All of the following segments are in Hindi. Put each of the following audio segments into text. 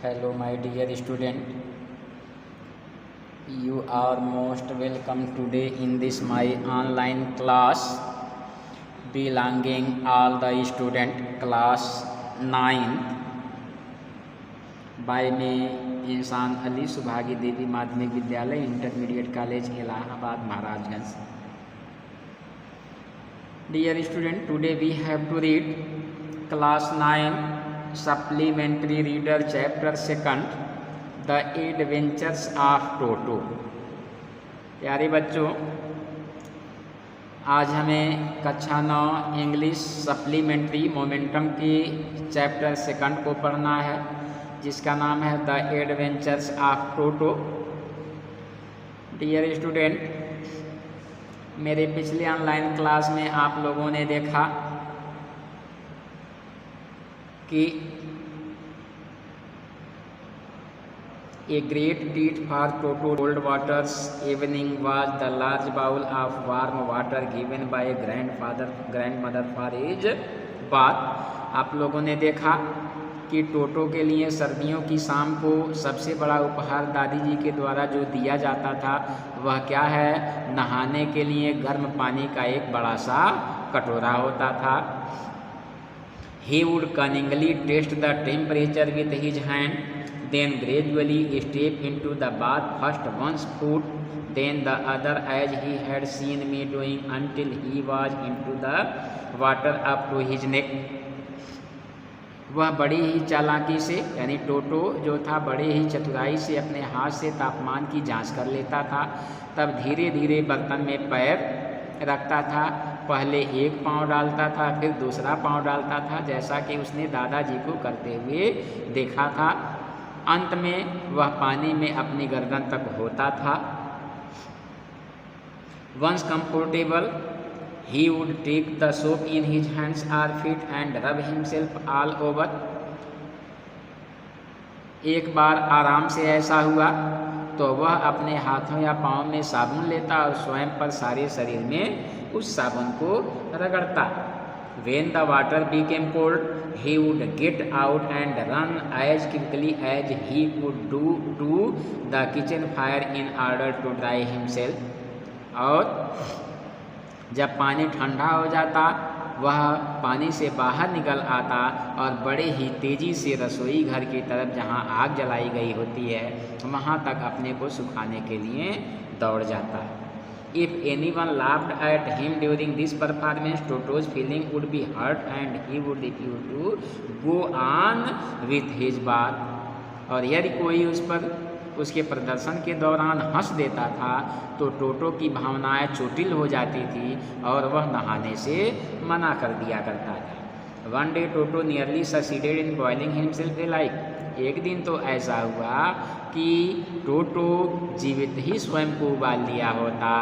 Hello, my dear student. You are most welcome today in this my online class belonging all the student class 9th by me इंसान अली सुभागी देवी माध्यमिक विद्यालय intermediate college Allahabad Maharajganj. Dear student, today we have to read class 9 supplementary reader chapter 2 The Adventures of Toto. प्यारे बच्चों, आज हमें कक्षा 9 इंग्लिश सप्लीमेंट्री मोमेंटम की चैप्टर 2 को पढ़ना है, जिसका नाम है the adventures of Toto. Dear student, मेरे पिछले ऑनलाइन क्लास में आप लोगों ने देखा कि A great treat for Toto cold water's evening was the large bowl of warm water given by a grandmother for his bath. आप लोगों ने देखा कि टोटो के लिए सर्दियों की शाम को सबसे बड़ा उपहार दादी जी के द्वारा जो दिया जाता था वह क्या है? नहाने के लिए गर्म पानी का एक बड़ा सा कटोरा होता था. He would cunningly test the temperature with his hand, then gradually step into the bath, first one's foot, then the other, as he had seen me doing, until he was into the water up to his neck. वह बड़ी ही चालाकी से, यानी टोटो जो था बड़े ही चतुराई से अपने हाथ से तापमान की जांच कर लेता था. तब धीरे धीरे बर्तन में पैर रखता था. पहले एक पांव डालता था, फिर दूसरा पांव डालता था, जैसा कि उसने दादाजी को करते हुए देखा था. अंत में वह पानी में अपनी गर्दन तक होता था. Once comfortable, he would take the soap in his hands or feet and rub himself all over. एक बार आराम से ऐसा हुआ तो वह अपने हाथों या पाँव में साबुन लेता और स्वयं पर सारे शरीर में उस साबुन को रगड़ता. When the water became cold, he would get out and run as quickly as he could to the kitchen fire in order to dry himself. और जब पानी ठंडा हो जाता वह पानी से बाहर निकल आता और बड़े ही तेज़ी से रसोई घर की तरफ जहाँ आग जलाई गई होती है वहाँ तक अपने को सुखाने के लिए दौड़ जाता. If anyone laughed at him during this performance, Toto's feeling would be hurt and he would refuse to go on with his bath. और यदि कोई उस पर उसके प्रदर्शन के दौरान हंस देता था तो टोटो की भावनाएं चोटिल हो जाती थी और वह नहाने से मना कर दिया करता था. One day Toto nearly succeeded in boiling himself alive. एक दिन तो ऐसा हुआ कि टोटो जीवित ही स्वयं को उबाल लिया होता.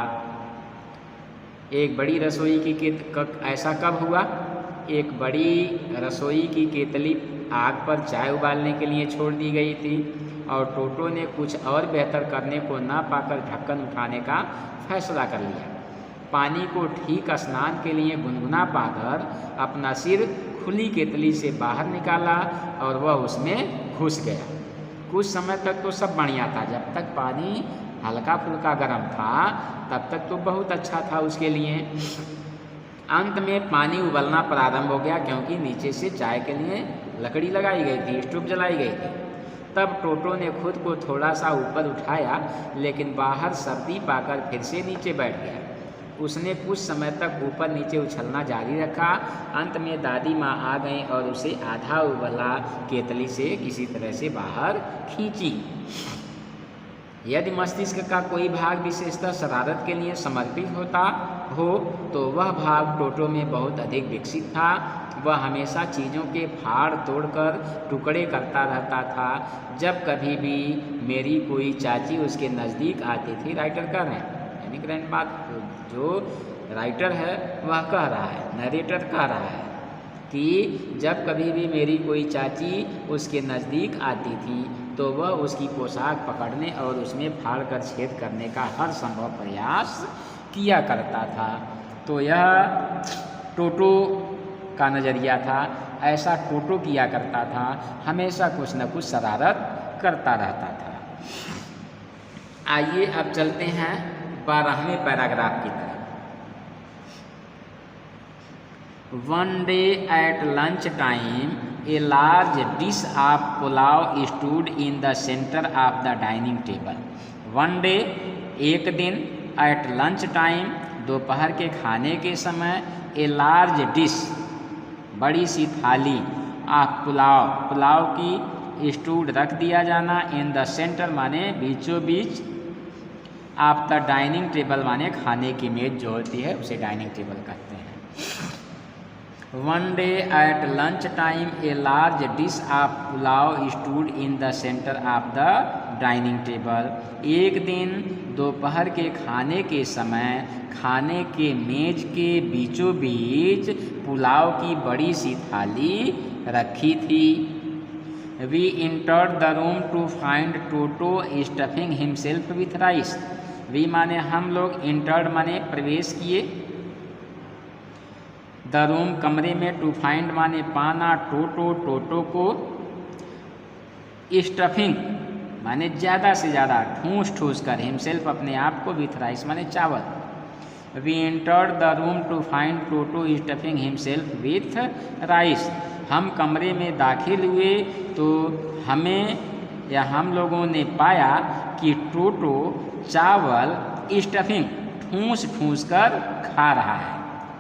एक बड़ी रसोई की ऐसा कब हुआ? एक बड़ी रसोई की केतली आग पर चाय उबालने के लिए छोड़ दी गई थी और टोटो ने कुछ और बेहतर करने को ना पाकर ढक्कन उठाने का फैसला कर लिया. पानी को ठीक स्नान के लिए गुनगुना पाकर अपना सिर खुली केतली से बाहर निकाला और वह उसमें घुस गया. कुछ समय तक तो सब बढ़िया था. जब तक पानी हल्का फुल्का गर्म था तब तक तो बहुत अच्छा था उसके लिए. अंत में पानी उबलना प्रारंभ हो गया क्योंकि नीचे से चाय के लिए लकड़ी लगाई गई थी, स्टोव जलाई गई थी. तब टोटो ने खुद को थोड़ा सा ऊपर उठाया लेकिन बाहर सर्दी पाकर फिर से नीचे बैठ गया. उसने कुछ समय तक ऊपर नीचे उछलना जारी रखा. अंत में दादी माँ आ गईं और उसे आधा उबला केतली से किसी तरह से बाहर खींची. यदि मस्तिष्क का कोई भाग विशेषतः शरारत के लिए समर्पित होता हो तो वह भाग टोटो में बहुत अधिक विकसित था. वह हमेशा चीज़ों के फाड़ तोड़कर टुकड़े करता रहता था. जब कभी भी मेरी कोई चाची उसके नज़दीक आती थी, राइटर कह रहे हैं, यानी ग्रैंडमा, जो राइटर है वह कह रहा है, नरेटर कह रहा है कि जब कभी भी मेरी कोई चाची उसके नज़दीक आती थी तो वह उसकी पोशाक पकड़ने और उसमें फाड़ कर छेद करने का हर संभव प्रयास किया करता था. तो यह टोटो का नज़रिया था. ऐसा टोटो किया करता था, हमेशा कुछ न कुछ शरारत करता रहता था। आइए अब चलते हैं 12वें पैराग्राफ की तरफ। One day at lunch time, a large dish of pulao stood in the center of the dining table. One day, एक दिन, at lunch time, दोपहर के खाने के समय, a large dish, बड़ी सी थाली, of पुलाव, पुलाव की स्टूड रख दिया जाना, in the center माने बीचों बीच, ऑफ द डाइनिंग टेबल माने खाने की मेज जो होती है उसे डाइनिंग टेबल कहते हैं। One day at lunch time, a large dish of pulao stood in the center of the dining table. एक दिन दोपहर के खाने के समय खाने के मेज के बीचों बीच पुलाव की बड़ी सी थाली रखी थी। We entered the room to find Toto stuffing himself with rice. We माने हम लोग, entered माने प्रवेश किए, द रूम कमरे में, टू फाइंड माने पाना, टोटो टोटो को, स्टफिंग माने ज़्यादा से ज़्यादा ठूस ठूस कर, हिमसेल्फ अपने आप को, विथ राइस माने चावल। We entered the room to find Toto stuffing himself with rice. हम कमरे में दाखिल हुए तो हमें या हम लोगों ने पाया कि टोटो चावल स्टफिंग ठूस ठूस कर खा रहा है,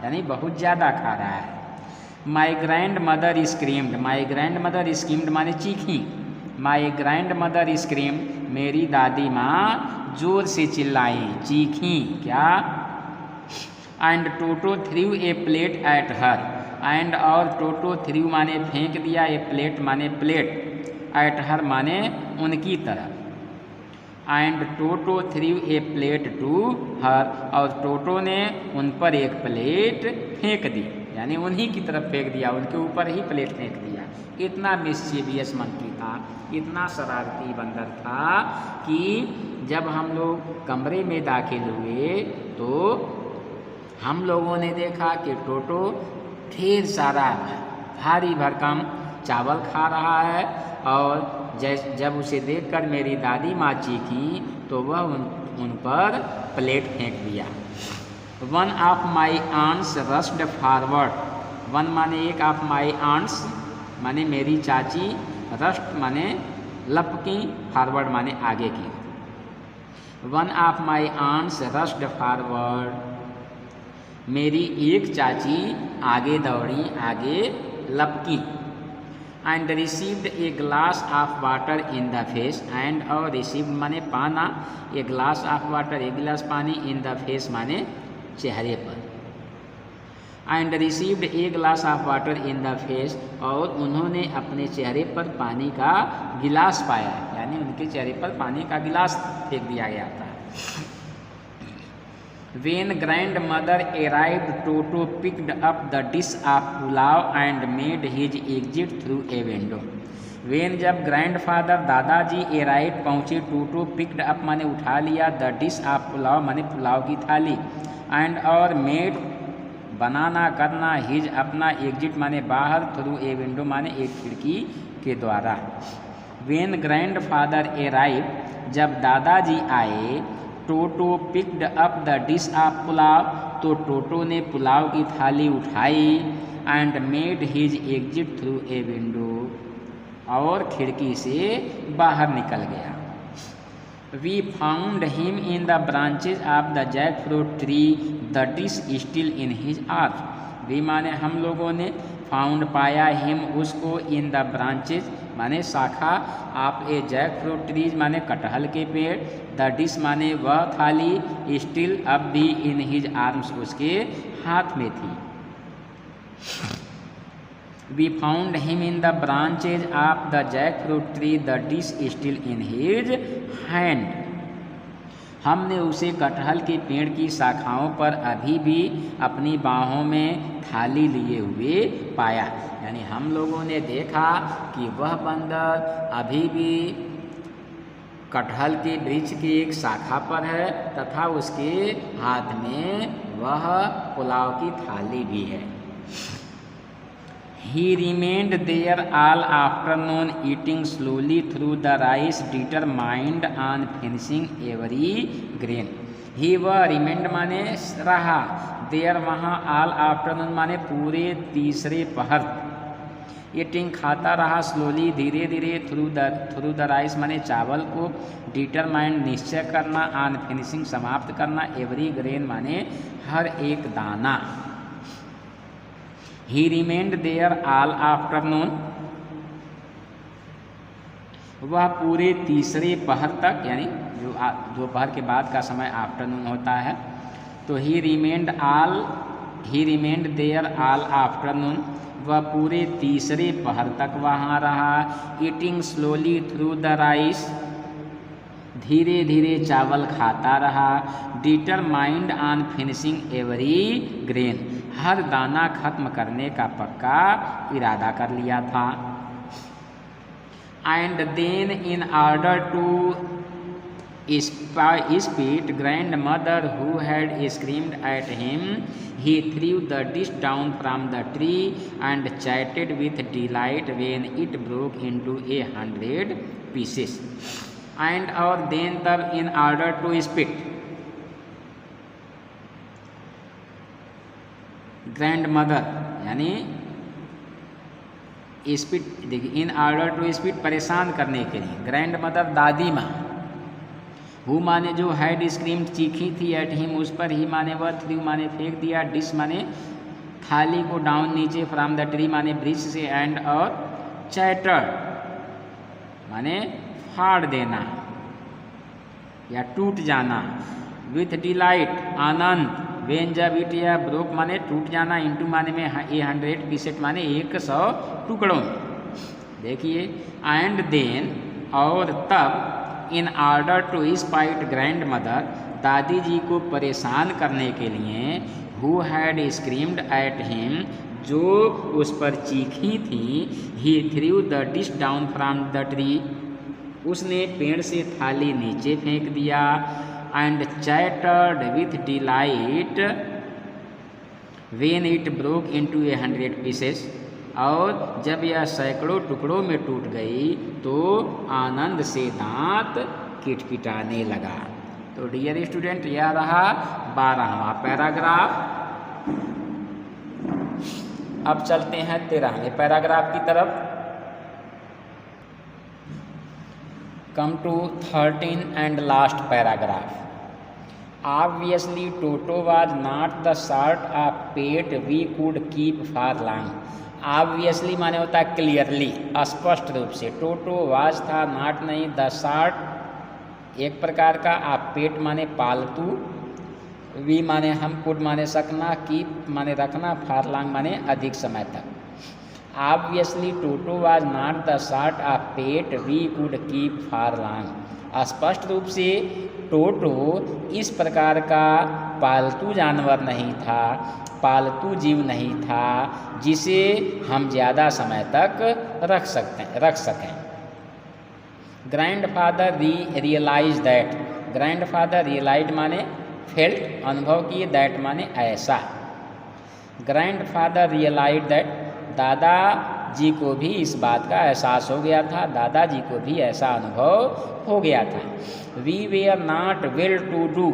यानी बहुत ज़्यादा खा रहा है। My grandmother screamed, my grandmother screamed माने चीखी, माई ग्रैंड मदर स्क्रीम्ड, मेरी दादी माँ जोर से चिल्लाई, चीखी क्या। And Toto threw a plate at her, and और टोटो थ्रू माने फेंक दिया, ए प्लेट माने प्लेट, एट हर माने उनकी तरफ, and Toto threw a plate to her, और टोटो ने उन पर एक प्लेट फेंक दी, यानी उन्हीं की तरफ फेंक दिया, उनके ऊपर ही प्लेट फेंक दिया। इतना मिस्चीवियस मंकी था, इतना शरारती बंदर था कि जब हम लोग कमरे में दाखिल हुए तो हम लोगों ने देखा कि टोटो ढेर सारा भारी भरकम चावल खा रहा है, और जब उसे देखकर मेरी दादी माँ चीखी तो वह उन पर प्लेट फेंक दिया। One of my aunts rushed forward, one माने एक, ऑफ माई आंट्स माने मेरी चाची, रस्ट माने लपकी, फॉरवर्ड माने आगे की। One of my aunts rushed forward, मेरी एक चाची आगे दौड़ी, आगे लपकी। And received a glass of water in the face, and और रिसीव्ड माने पाना, ए ग्लास ऑफ वाटर एक गिलास पानी, इन द फेस माने चेहरे पर। And received a glass of water in the face, और उन्होंने अपने चेहरे पर पानी का गिलास पाया, यानी उनके चेहरे पर पानी का गिलास फेंक दिया गया था। When grandmother arrived, Toto picked up the dish of pulao and made his exit through a window. When जब grandfather दादाजी arrived पहुँचे, Toto picked up माने उठा लिया, the dish of pulao माने पुलाव की थाली, and और made बनाना करना, his अपना, exit माने बाहर, through a window माने एक खिड़की के द्वारा। When grandfather arrived, जब दादाजी आए, Toto picked up the dish of pulao, तो टोटो ने पुलाव की थाली उठाई, and made his exit through a window, और खिड़की से बाहर निकल गया। We found him in the branches of the jackfruit tree, the dish still in his arm. We माने हम लोगों ने, फाउंड पाया, हिम उसको, इन द ब्रांचेज माने शाखा, आप ए जैक फ्रूट ट्रीज माने कटहल के पेड़, द डिश माने वह थाली, स्टिल अब भी, इन हिज आर्म्स उसके हाथ में थी। We found him in the branches of the jackfruit tree, the dish still in his hand. हमने उसे कटहल के पेड़ की शाखाओं पर अभी भी अपनी बाहों में थाली लिए हुए पाया, यानी हम लोगों ने देखा कि वह बंदर अभी भी कटहल के वृक्ष की एक शाखा पर है, तथा उसके हाथ में वह पुलाव की थाली भी है। He remained there all afternoon eating slowly through the rice, determined on finishing every grain. He वह remained माने रहा, there वहाँ, all afternoon माने पूरे तीसरे पहर, eating खाता रहा, slowly धीरे धीरे, through the rice माने चावल को, determined निश्चय करना, on finishing समाप्त करना, every grain माने हर एक दाना. He remained there all afternoon. वह पूरे तीसरे पहर तक, यानी जो दोपहर के बाद का समय आफ्टरनून होता है, तो he remained there all afternoon. वह पूरे तीसरे पहर तक वहाँ रहा. Eating slowly through the rice. धीरे धीरे चावल खाता रहा. Determined on finishing every grain. हर दाना खत्म करने का पक्का इरादा कर लिया था. And then in order to spite grandmother who had screamed at him, he threw the dish down from the tree and chatted with delight when it broke into 100 pieces. And or then in order to spite grandmother, यानी स्पीड, देखिए इन ऑर्डर टू स्पीड परेशान करने के लिए, ग्रैंडमदर दादी माँ, हु माने जो हैड स्क्रीम्ड चीखी थी, एट हिम उस पर, ही माने वह, थ्रू माने फेंक दिया, डिश माने थाली को, डाउन नीचे, फ्रॉम द ट्री माने वृक्ष से, एंड और चैटर माने फाड़ देना या टूट जाना, विथ डिलाइट आनंद, वेन जब इट या ब्रोक माने टूट जाना, इंटू माने में 100 पीसेट माने 100 टुकड़ों. देखिए एंड देन और तब, in order to spite grandmother, दादी जी को परेशान करने के लिए, who had screamed at him, जो उस पर चीखी थी, he threw the dish down from the tree, उसने पेड़ से थाली नीचे फेंक दिया. And chattered with delight when it broke into 100 pieces. और जब यह सैकड़ों टुकड़ों में टूट गई तो आनंद से दांत किटकिटाने लगा. तो डियर स्टूडेंट, यह रहा 12वां पैराग्राफ. अब चलते हैं 13वें पैराग्राफ की तरफ. Come to 13th and last paragraph. Obviously, Toto was not the sort of pet we could keep for long. Obviously माने होता है clearly, स्पष्ट रूप से. Toto was था, not नहीं, the sort एक प्रकार का, आप पेट माने पालतू, वी माने हम, कुड माने सकना, कीप माने रखना, for long माने अधिक समय तक. Obviously, Toto was not the sort of pet we could keep for long. स्पष्ट रूप से टोटो इस प्रकार का पालतू जानवर नहीं था, पालतू जीव नहीं था, जिसे हम ज़्यादा समय तक रख सकें. Grandfather realise that, grandfather realise माने फेल्ट, अनुभव किए, दैट माने ऐसा. ग्रैंडफादर रियलाइज दैट, दादाजी को भी इस बात का एहसास हो गया था, दादाजी को भी ऐसा अनुभव हो गया था. We were not well to do,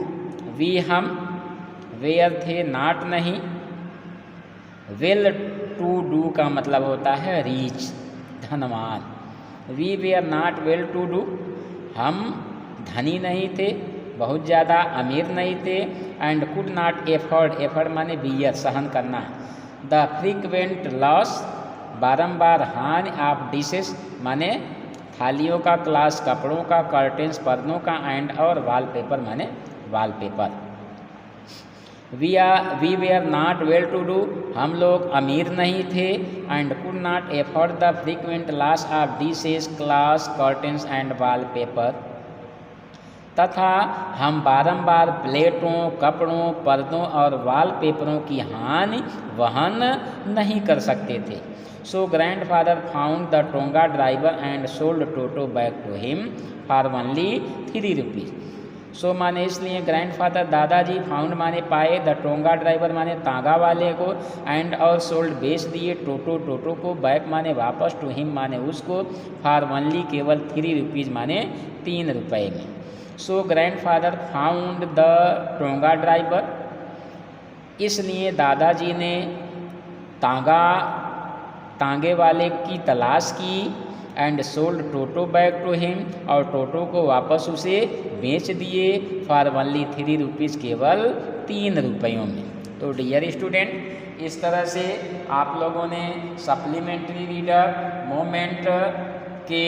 we हम, वेयर थे, नॉट नहीं, वेल टू डू का मतलब होता है रीच, धनवान. We were not well to do, हम धनी नहीं थे, बहुत ज़्यादा अमीर नहीं थे. And could not afford, afford माने बियर, सहन करना. द फ्रीक्वेंट लॉस, बारंबार हानि, ऑफ डिशेस माने थालियों का, क्लास कपड़ों का, कर्टेंस पर्दों का, एंड और वॉलपेपर माने wallpaper. We were not well to do, हम लोग अमीर नहीं थे. And could not afford the frequent loss of dishes, clothes, curtains and wallpaper, तथा हम बारंबार प्लेटों, कपड़ों, पर्दों और वॉलपेपरों की हानि वहन नहीं कर सकते थे. So grandfather found the tonga driver and sold Toto back to him for only 3 rupees. So माने इसलिए ग्रैंडफादर दादाजी फाउंड माने पाए, द टोंगा ड्राइवर माने तांगा वाले को, एंड और सोल्ड बेच दिए, टोटो को, बैक माने वापस, टू हिम माने उसको, फॉर ओनली केवल 3 रुपीज़ माने 3 रुपये में। So grandfather found the tonga driver, इसलिए दादाजी ने तांगे वाले की तलाश की, and sold Toto back to him, और टोटो को वापस उसे बेच दिए, फॉर ओनली 3 रुपीज़ केवल 3 रुपयों में। तो डियर स्टूडेंट, इस तरह से आप लोगों ने सप्लीमेंट्री रीडर मोमेंट के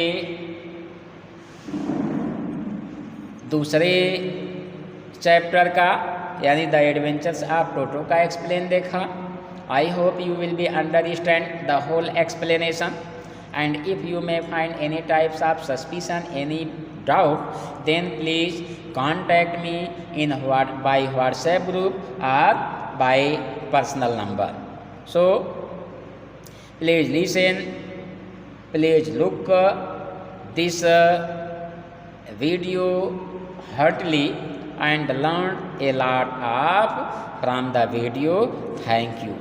दूसरे चैप्टर का यानी द एडवेंचर्स ऑफ टोटो का एक्सप्लेन देखा। I hope you will be understand the whole explanation, and if you may find any types of suspicion, any doubt, then please contact me by WhatsApp group or by personal number. So please listen, please look this video heartily and learn a lot from the video. Thank you.